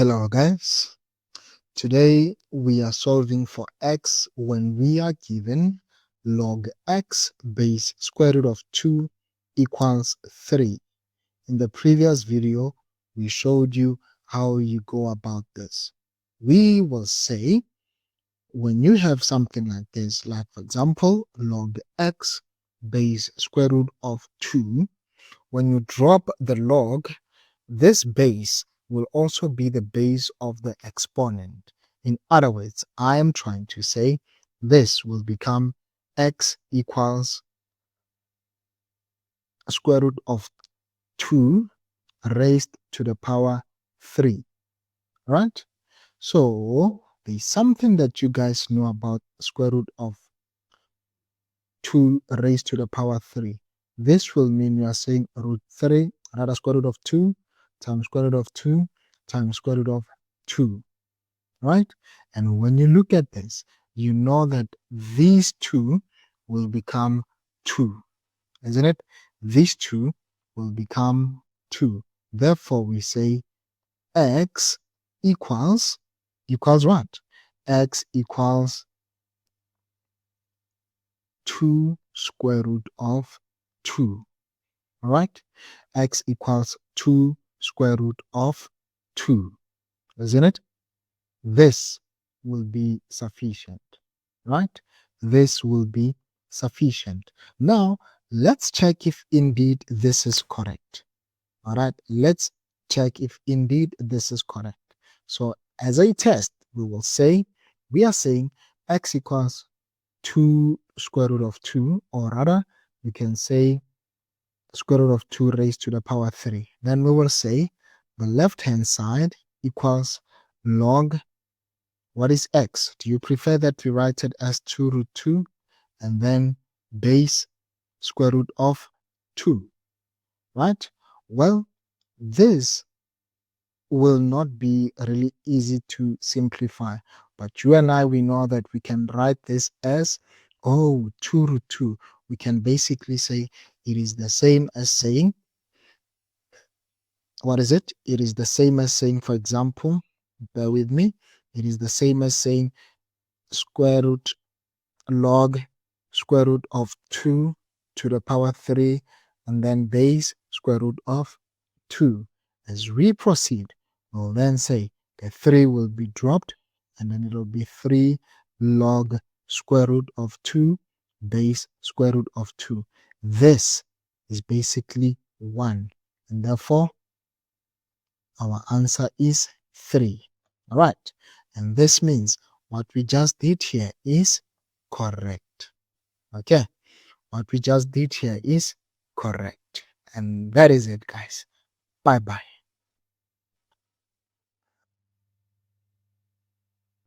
Hello guys, today we are solving for x when we are given log x base square root of 2 equals 3. In the previous video we showed you how you go about this. We will say when you have something like this, like for example log x base square root of 2, when you drop the log, this base will also be the base of the exponent. In other words, I am trying to say this will become x equals square root of 2 raised to the power 3. Right? So there's something that you guys know about square root of 2 raised to the power 3. This will mean you are saying root 3, another square root of 2, times square root of 2, times square root of 2. Right? And when you look at this, you know that these two will become 2. Isn't it? These two will become 2. Therefore, we say x equals what? X equals 2 square root of 2. Alright? X equals 2 square root of 2. Isn't it? This will be sufficient. Right? This will be sufficient. Now, let's check if indeed this is correct. Alright? Let's check if indeed this is correct. So, as a test, we are saying x equals 2 square root of 2, or rather we can say square root of 2 raised to the power 3. Then we will say the left hand side equals log, what is x? Do you prefer that we write it as 2 root 2 and then base square root of 2? Right? Well, this will not be really easy to simplify, but you and I, we know that we can write this as 2 root 2. We can basically say it is the same as saying, what is it? It is the same as saying, for example, bear with me, it is the same as saying square root log square root of 2 to the power 3 and then base square root of 2. As we proceed, we'll then say the 3 will be dropped and then it will be 3 log square root of 2 base square root of 2. This is basically 1, and therefore our answer is 3. All right, and this means what we just did here is correct. Okay, what we just did here is correct, and that is it, guys. Bye bye.